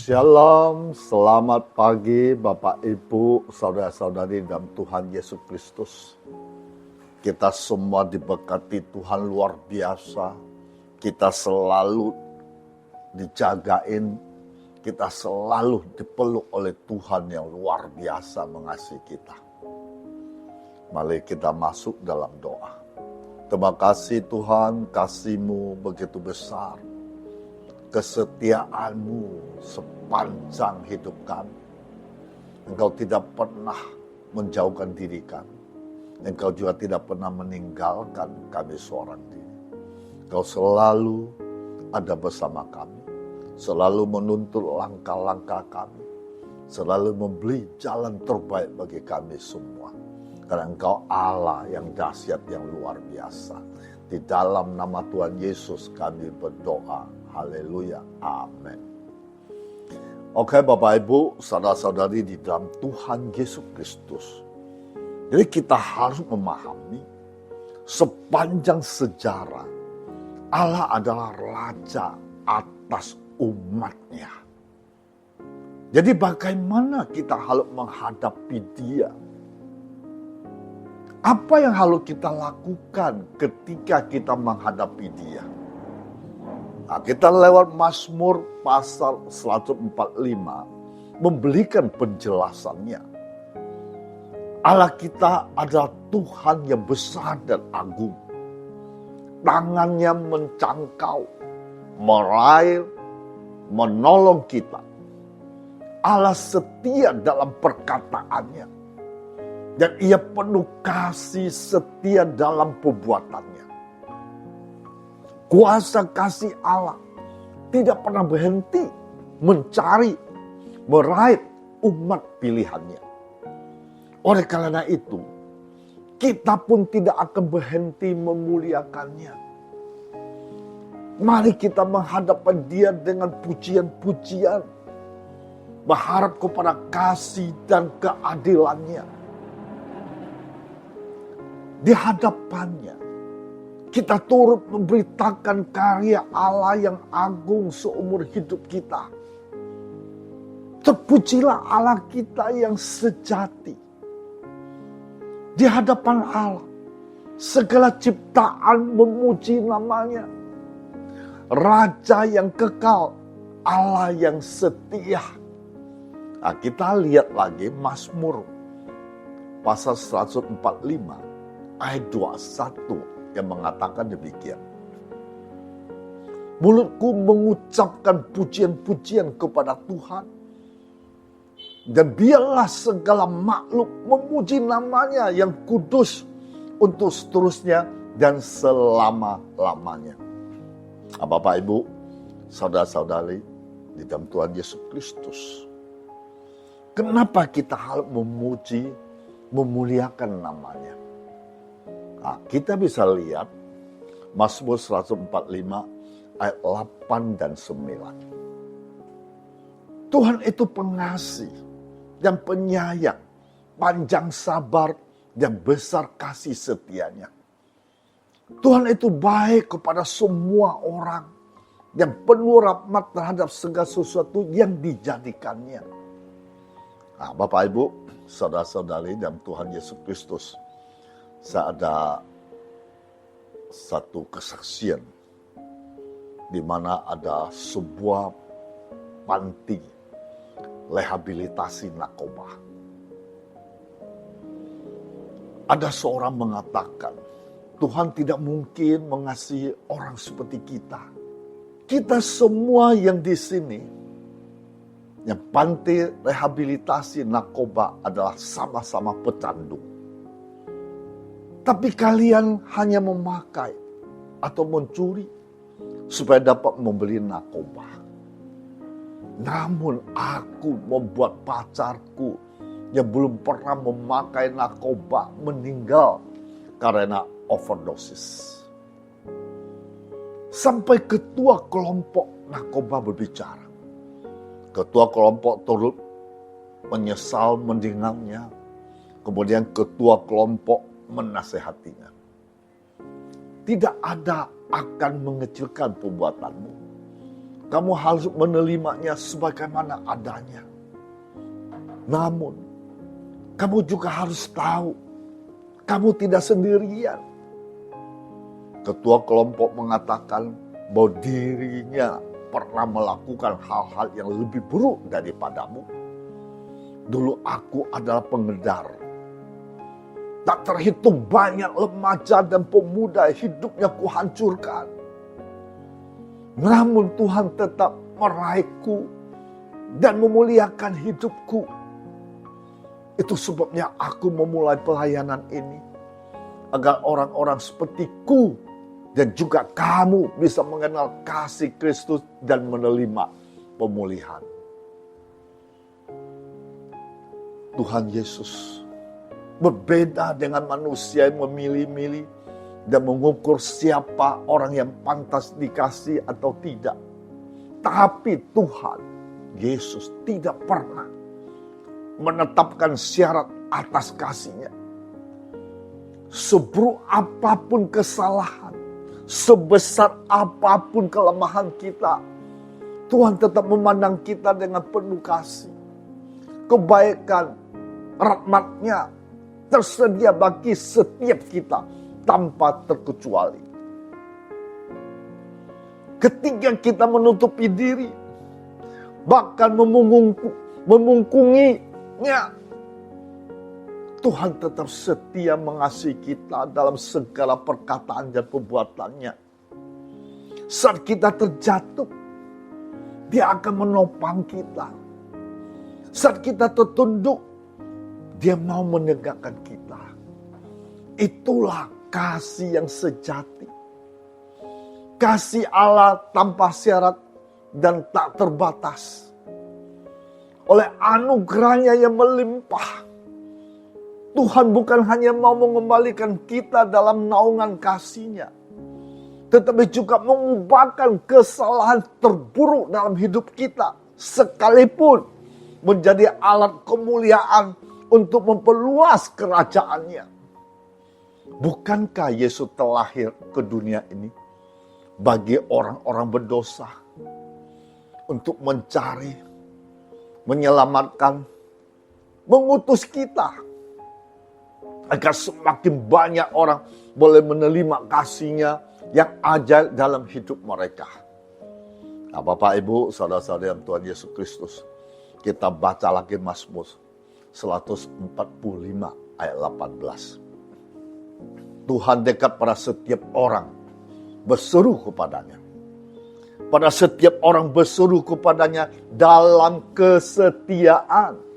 Shalom, selamat pagi Bapak Ibu, saudara-saudari dalam Tuhan Yesus Kristus. Kita semua diberkati Tuhan luar biasa. Kita selalu dijagain, kita selalu dipeluk oleh Tuhan yang luar biasa mengasihi kita. Mari kita masuk dalam doa. Terima kasih Tuhan, kasih-Mu begitu besar. Kesetiaan-Mu sepanjang hidup kami. Engkau tidak pernah menjauhkan diri kami. Engkau juga tidak pernah meninggalkan kami seorang diri. Engkau selalu ada bersama kami. Selalu menuntun langkah-langkah kami. Selalu memberi jalan terbaik bagi kami semua. Karena Engkau Allah yang dahsyat, yang luar biasa. Di dalam nama Tuhan Yesus kami berdoa. Haleluya, amin. Oke Bapak Ibu, saudara-saudari di dalam Tuhan Yesus Kristus. Jadi kita harus memahami sepanjang sejarah Allah adalah Raja atas umatnya. Jadi bagaimana kita harus menghadapi Dia? Apa yang harus kita lakukan ketika kita menghadapi Dia? Nah, kita lewat Mazmur pasal 145 memberikan penjelasannya. Allah kita adalah Tuhan yang besar dan agung. Tangannya mencangkau, meraih, menolong kita. Allah setia dalam perkataannya. Dan Ia penuh kasih setia dalam perbuatannya. Kuasa kasih Allah tidak pernah berhenti mencari, meraih umat pilihannya. Oleh karena itu, kita pun tidak akan berhenti memuliakannya. Mari kita menghadapkan Dia dengan pujian-pujian. Berharap kepada kasih dan keadilannya. Di hadapannya, kita turut memberitakan karya Allah yang agung seumur hidup kita. Terpujilah Allah kita yang sejati. Di hadapan Allah, segala ciptaan memuji namanya. Raja yang kekal, Allah yang setia. Nah, kita lihat lagi Mazmur pasal 145 ayat 21. Yang mengatakan demikian. Mulutku mengucapkan pujian-pujian kepada Tuhan. Dan biarlah segala makhluk memuji namanya yang kudus untuk seterusnya dan selama-lamanya. Bapak Ibu, saudara-saudari di dalam Tuhan Yesus Kristus. Kenapa kita harus memuji, memuliakan namanya? Nah, kita bisa lihat Mazmur 145 ayat 8 dan 9. Tuhan itu pengasih dan penyayang, panjang sabar dan besar kasih setianya. Tuhan itu baik kepada semua orang dan penuh rahmat terhadap segala sesuatu yang dijadikannya. Nah, Bapak Ibu, saudara-saudari dalam Tuhan Yesus Kristus. Saya ada satu kesaksian di mana ada sebuah panti rehabilitasi narkoba. Ada seorang mengatakan, Tuhan tidak mungkin mengasihi orang seperti kita. Kita semua yang di sini, yang panti rehabilitasi narkoba adalah sama-sama pecandu. Tapi kalian hanya memakai atau mencuri supaya dapat membeli narkoba. Namun aku membuat pacarku yang belum pernah memakai narkoba meninggal karena overdosis. Sampai ketua kelompok narkoba berbicara. Ketua kelompok turut menyesal mendengarnya. Kemudian ketua kelompok menasehatinya. Tidak ada akan mengecilkan perbuatanmu. Kamu harus menerimanya sebagaimana adanya. Namun, kamu juga harus tahu, kamu tidak sendirian. Ketua kelompok mengatakan bahwa dirinya pernah melakukan hal-hal yang lebih buruk daripadamu. Dulu aku adalah pengedar. Tak terhitung banyak remaja dan pemuda hidupnya kuhancurkan. Namun Tuhan tetap meraihku dan memuliakan hidupku. Itu sebabnya aku memulai pelayanan ini. Agar orang-orang sepertiku dan juga kamu bisa mengenal kasih Kristus dan menerima pemulihan. Tuhan Yesus berbeda dengan manusia yang memilih-milih dan mengukur siapa orang yang pantas dikasih atau tidak. Tapi Tuhan Yesus tidak pernah menetapkan syarat atas kasih-Nya. Seburuk apapun kesalahan, sebesar apapun kelemahan kita, Tuhan tetap memandang kita dengan penuh kasih. Kebaikan, rahmat-Nya tersedia bagi setiap kita tanpa terkecuali. Ketika kita menutupi diri, bahkan memungkunginya, Tuhan tetap setia mengasihi kita dalam segala perkataan dan perbuatannya. Saat kita terjatuh, Dia akan menopang kita. Saat kita tertunduk, Dia mau menegakkan kita. Itulah kasih yang sejati. Kasih Allah tanpa syarat dan tak terbatas. Oleh anugerahnya yang melimpah, Tuhan bukan hanya mau mengembalikan kita dalam naungan kasih-Nya, tetapi juga mengubahkan kesalahan terburuk dalam hidup kita, sekalipun menjadi alat kemuliaan untuk memperluas kerajaan-Nya. Bukankah Yesus terlahir ke dunia ini bagi orang-orang berdosa, untuk mencari, menyelamatkan, mengutus kita, agar semakin banyak orang boleh menerima kasih-Nya yang ajaib dalam hidup mereka. Nah, Bapak, Ibu, saudara-saudara yang Tuhan Yesus Kristus, kita baca lagi Mazmur 145 ayat 18. Tuhan dekat pada setiap orang berseru kepadanya. Pada setiap orang berseru kepadanya dalam kesetiaan.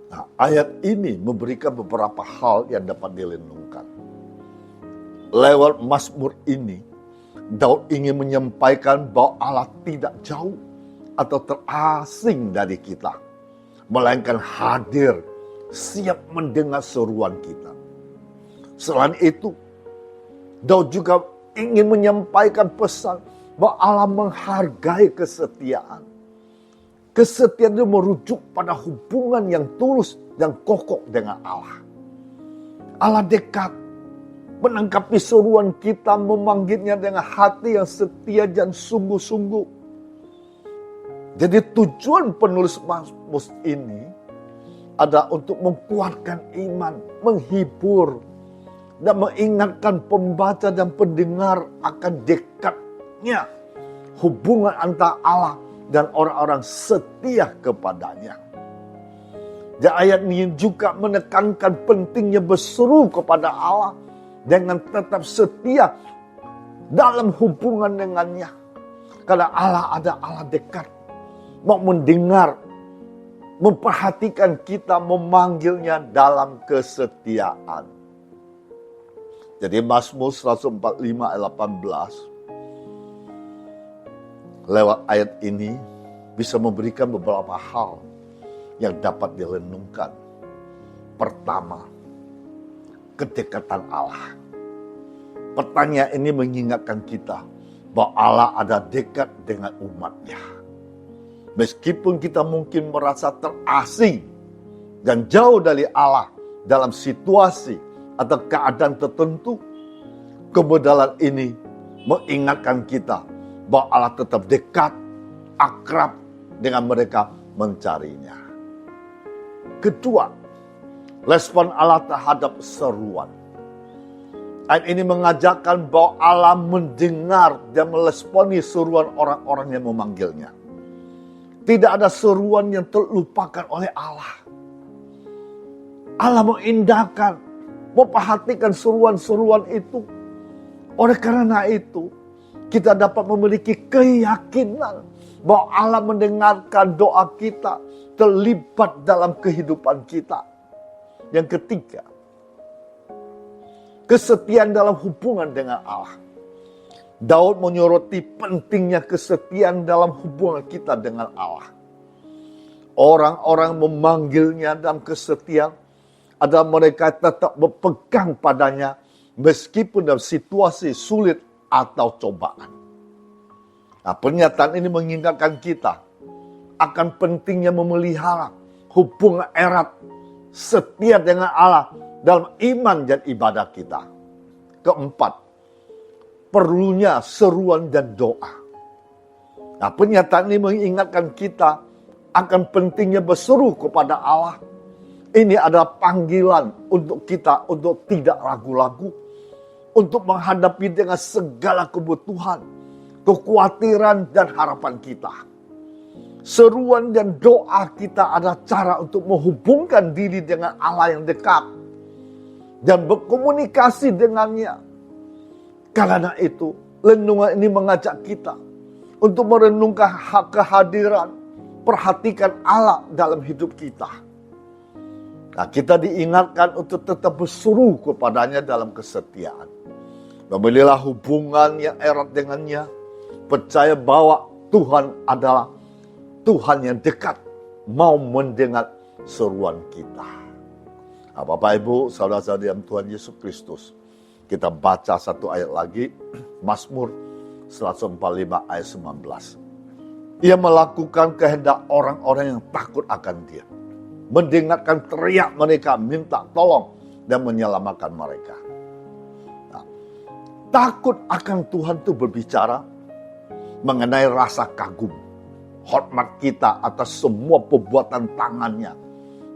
Nah, ayat ini memberikan beberapa hal yang dapat direnungkan. Lewat Mazmur ini, Daud ingin menyampaikan bahwa Allah tidak jauh atau terasing dari kita, melainkan hadir, siap mendengar seruan kita. Selain itu, Daud juga ingin menyampaikan pesan bahwa Allah menghargai kesetiaan. Kesetiaan itu merujuk pada hubungan yang tulus dan kokoh dengan Allah. Allah dekat, menangkapi seruan kita, memanggilnya dengan hati yang setia dan sungguh-sungguh. Jadi tujuan penulis Mazmur ini adalah untuk menguatkan iman, menghibur, dan mengingatkan pembaca dan pendengar akan dekatnya hubungan antara Allah dan orang-orang setia kepadanya. Dan ayat ini juga menekankan pentingnya berseru kepada Allah dengan tetap setia dalam hubungan dengannya. Karena Allah ada Allah dekat, mau mendengar, memperhatikan kita, memanggilnya dalam kesetiaan. Jadi Mazmur 145 ayat 18 lewat ayat ini bisa memberikan beberapa hal yang dapat direnungkan. Pertama, kedekatan Allah. Pertanyaan ini mengingatkan kita bahwa Allah ada dekat dengan umatnya. Meskipun kita mungkin merasa terasing dan jauh dari Allah dalam situasi atau keadaan tertentu, kebenaran ini mengingatkan kita bahwa Allah tetap dekat, akrab dengan mereka mencarinya. Kedua, respon Allah terhadap seruan. Ayat ini mengajarkan bahwa Allah mendengar dan meresponi seruan orang-orang yang memanggilnya. Tidak ada seruan yang terlupakan oleh Allah. Allah mengindahkan, memperhatikan seruan-seruan itu. Oleh karena itu, kita dapat memiliki keyakinan bahwa Allah mendengarkan doa kita, terlibat dalam kehidupan kita. Yang ketiga, kesetiaan dalam hubungan dengan Allah. Daud menyoroti pentingnya kesetiaan dalam hubungan kita dengan Allah. Orang-orang memanggilnya dalam kesetiaan adalah mereka tetap berpegang padanya meskipun dalam situasi sulit atau cobaan. Nah, pernyataan ini mengingatkan kita akan pentingnya memelihara hubungan erat setia dengan Allah dalam iman dan ibadah kita. Keempat, perlunya seruan dan doa. Nah, pernyataan ini mengingatkan kita akan pentingnya berseru kepada Allah. Ini adalah panggilan untuk kita untuk tidak ragu-ragu, untuk menghadapi dengan segala kebutuhan, kekhawatiran dan harapan kita. Seruan dan doa kita adalah cara untuk menghubungkan diri dengan Allah yang dekat dan berkomunikasi dengannya. Karena itu, renungan ini mengajak kita untuk merenungkan kehadiran, perhatikan Allah dalam hidup kita. Nah, kita diingatkan untuk tetap berseru kepadanya dalam kesetiaan. Memilihlah hubungan yang erat dengannya. Percaya bahwa Tuhan adalah Tuhan yang dekat, mau mendengar seruan kita. Nah, Bapak Ibu, saudara-saudari dalam Tuhan Yesus Kristus, kita baca satu ayat lagi, Mazmur 145 ayat 19. Ia melakukan kehendak orang-orang yang takut akan Dia, mendengarkan teriak mereka, minta tolong dan menyelamatkan mereka. Nah, takut akan Tuhan itu berbicara mengenai rasa kagum, hormat kita atas semua perbuatan tangannya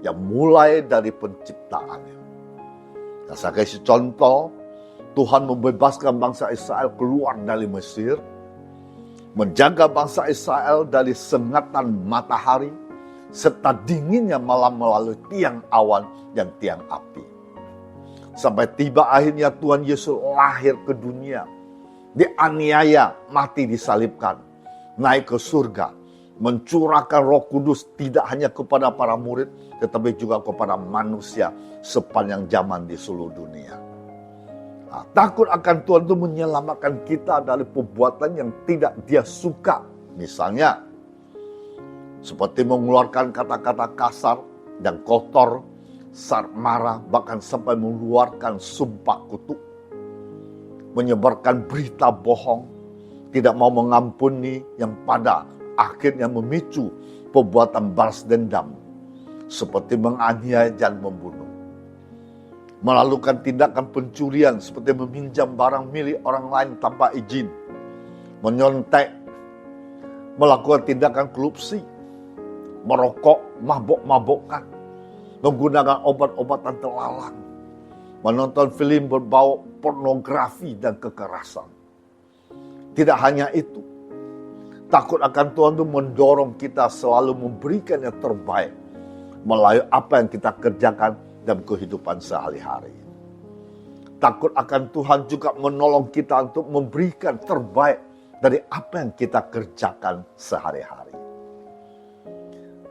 yang mulai dari penciptaannya. Nah, saya kasih contoh, Tuhan membebaskan bangsa Israel keluar dari Mesir, menjaga bangsa Israel dari sengatan matahari, serta dinginnya malam melalui tiang awan dan tiang api. Sampai tiba akhirnya Tuhan Yesus lahir ke dunia, dianiaya, mati disalibkan, naik ke surga, mencurahkan Roh Kudus tidak hanya kepada para murid, tetapi juga kepada manusia sepanjang zaman di seluruh dunia. Nah, takut akan Tuhan itu menyelamatkan kita dari perbuatan yang tidak Dia suka. Misalnya, seperti mengeluarkan kata-kata kasar dan kotor, saat marah, bahkan sampai mengeluarkan sumpah kutuk, menyebarkan berita bohong, tidak mau mengampuni yang pada akhirnya memicu perbuatan balas dendam, seperti menganiaya dan membunuh. Melakukan tindakan pencurian seperti meminjam barang milik orang lain tanpa izin, menyontek, melakukan tindakan korupsi, merokok, mabok-mabokan, menggunakan obat-obatan terlarang, menonton film berbau pornografi dan kekerasan. Tidak hanya itu, takut akan Tuhan itu mendorong kita selalu memberikan yang terbaik melalui apa yang kita kerjakan dalam kehidupan sehari-hari. Takut akan Tuhan juga menolong kita untuk memberikan terbaik dari apa yang kita kerjakan sehari-hari.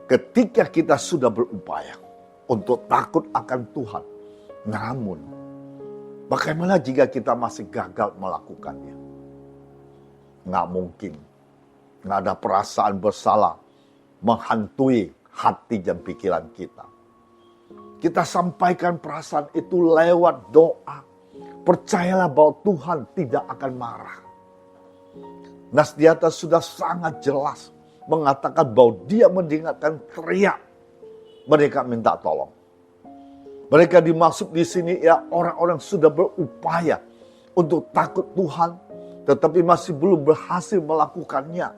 Ketika kita sudah berupaya untuk takut akan Tuhan, namun bagaimana jika kita masih gagal melakukannya? Nggak mungkin. Nggak ada perasaan bersalah menghantui hati dan pikiran kita. Kita sampaikan perasaan itu lewat doa. Percayalah bahwa Tuhan tidak akan marah. Nas di atas sudah sangat jelas mengatakan bahwa Dia mendengarkan teriak mereka minta tolong. Mereka dimaksud di sini ya orang-orang sudah berupaya untuk takut Tuhan, tetapi masih belum berhasil melakukannya.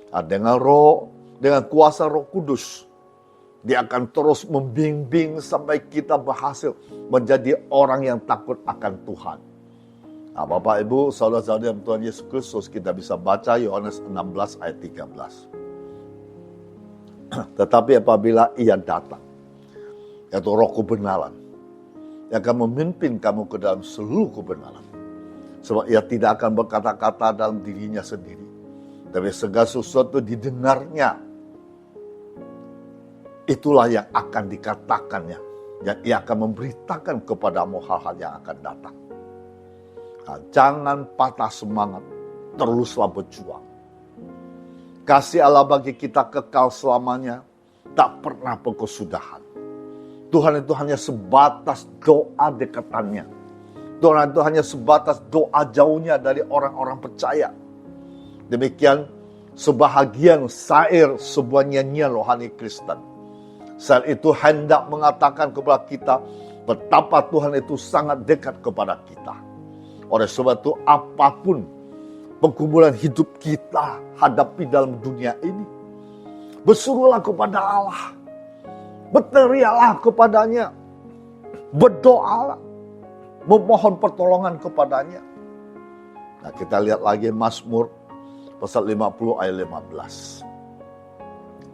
Nah, dengan kuasa Roh Kudus, Dia akan terus membimbing sampai kita berhasil menjadi orang yang takut akan Tuhan. Nah, Bapak, Ibu, saudara-saudari yang Tuhan Yesus Kristus, kita bisa baca Yohanes 16 ayat 13. Tetapi apabila Ia datang, yaitu Roh kebenaran, Ia akan memimpin kamu ke dalam seluruh kebenaran. Sebab Ia tidak akan berkata-kata dalam dirinya sendiri, tapi segala sesuatu didengarnya, itulah yang akan dikatakannya. Dan Ia akan memberitakan kepadamu hal-hal yang akan datang. Nah, jangan patah semangat, teruslah berjuang. Kasih Allah bagi kita kekal selamanya, tak pernah berkesudahan. Tuhan itu hanya sebatas doa dekatannya. Tuhan itu hanya sebatas doa jauhnya dari orang-orang percaya. Demikian sebahagian syair sebuah nyanyian rohani Kristen. Saat itu hendak mengatakan kepada kita betapa Tuhan itu sangat dekat kepada kita. Oleh sebab itu apapun pergumulan hidup kita hadapi dalam dunia ini, berserulah kepada Allah, berteriaklah kepadanya, berdoalah, memohon pertolongan kepadanya. Nah, kita lihat lagi Mazmur pasal 50 ayat 15.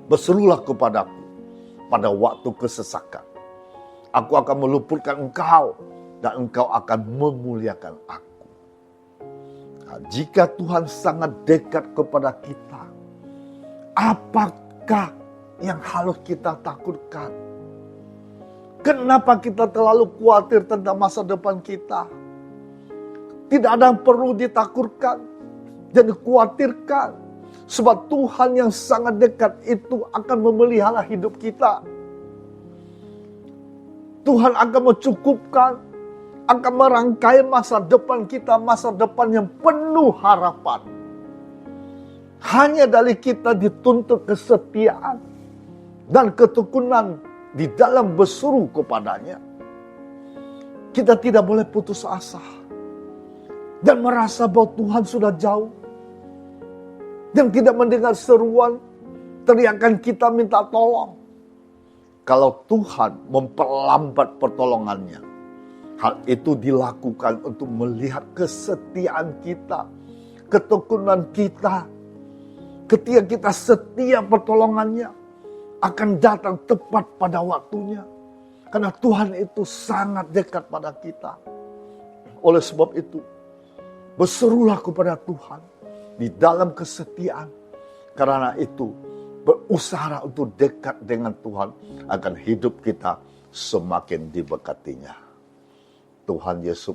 Berserulah kepadaku pada waktu kesesakan. Aku akan meluputkan engkau dan engkau akan memuliakan aku. Nah, jika Tuhan sangat dekat kepada kita, apakah yang harus kita takutkan? Kenapa kita terlalu khawatir tentang masa depan kita? Tidak ada yang perlu ditakutkan dan dikhawatirkan. Sebab Tuhan yang sangat dekat itu akan memelihara hidup kita. Tuhan akan mencukupkan, akan merangkai masa depan kita, masa depan yang penuh harapan. Hanya dari kita dituntut kesetiaan dan ketekunan di dalam berseru kepadanya. Kita tidak boleh putus asa dan merasa bahwa Tuhan sudah jauh dan tidak mendengar seruan, teriakan kita minta tolong. Kalau Tuhan memperlambat pertolongannya, hal itu dilakukan untuk melihat kesetiaan kita, ketekunan kita. Ketika kita setia, pertolongannya akan datang tepat pada waktunya. Karena Tuhan itu sangat dekat pada kita. Oleh sebab itu, berserulah kepada Tuhan di dalam kesetiaan. Karena itu, berusaha untuk dekat dengan Tuhan, akan hidup kita semakin diberkatinya. Tuhan Yesus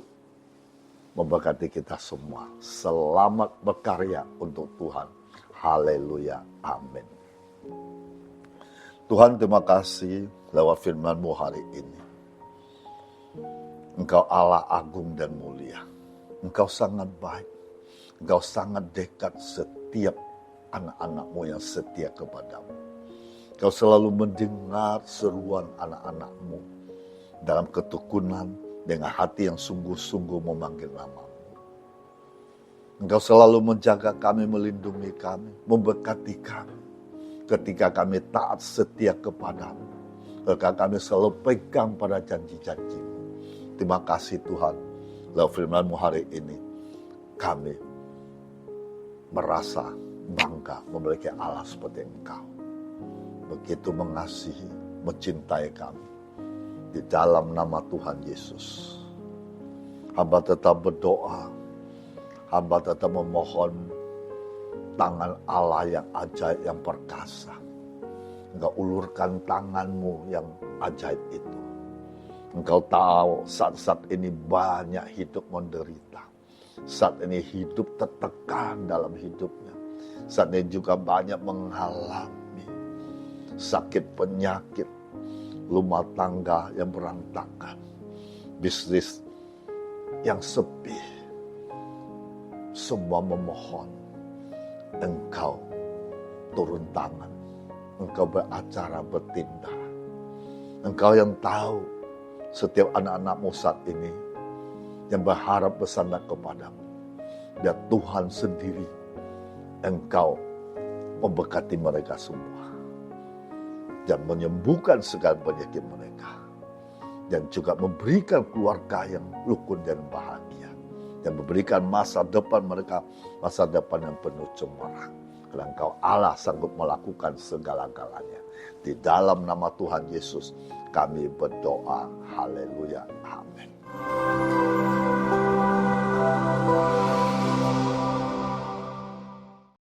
memberkati kita semua. Selamat berkarya untuk Tuhan. Haleluya. Amin. Tuhan, terima kasih lewat firman-Mu hari ini. Engkau Allah agung dan mulia. Engkau sangat baik. Engkau sangat dekat setiap anak-anak-Mu yang setia kepadamu. Engkau selalu mendengar seruan anak-anak-Mu dalam ketekunan dengan hati yang sungguh-sungguh memanggil nama-Mu. Engkau selalu menjaga kami, melindungi kami, memberkati kami. Ketika kami taat setia kepadamu, ketika kami selalu pegang pada janji-janji-Mu. Terima kasih Tuhan, lewat firman-Mu hari ini, kami merasa bangga memiliki Allah seperti Engkau. Begitu mengasihi, mencintai kami. Di dalam nama Tuhan Yesus, hamba tetap berdoa, hamba tetap memohon tangan Allah yang ajaib, yang perkasa. Engkau ulurkan tangan-Mu yang ajaib itu. Engkau tahu saat-saat ini banyak hidup menderita. Saat ini hidup tertekan dalam hidupnya. Saat ini juga banyak mengalami sakit penyakit, rumah tangga yang berantakan, bisnis yang sepi. Semua memohon Engkau turun tangan. Engkau beracara, bertindak. Engkau yang tahu setiap anak-anak-Mu saat ini yang berharap bersandar kepadamu. dan Tuhan sendiri, Engkau memberkati mereka semua dan menyembuhkan segala penyakit mereka, dan juga memberikan keluarga yang rukun dan bahagia, dan memberikan masa depan mereka, masa depan yang penuh cemerlang. Karena Engkau Allah sanggup melakukan segala-galanya. Di dalam nama Tuhan Yesus kami berdoa. Haleluya. Amin.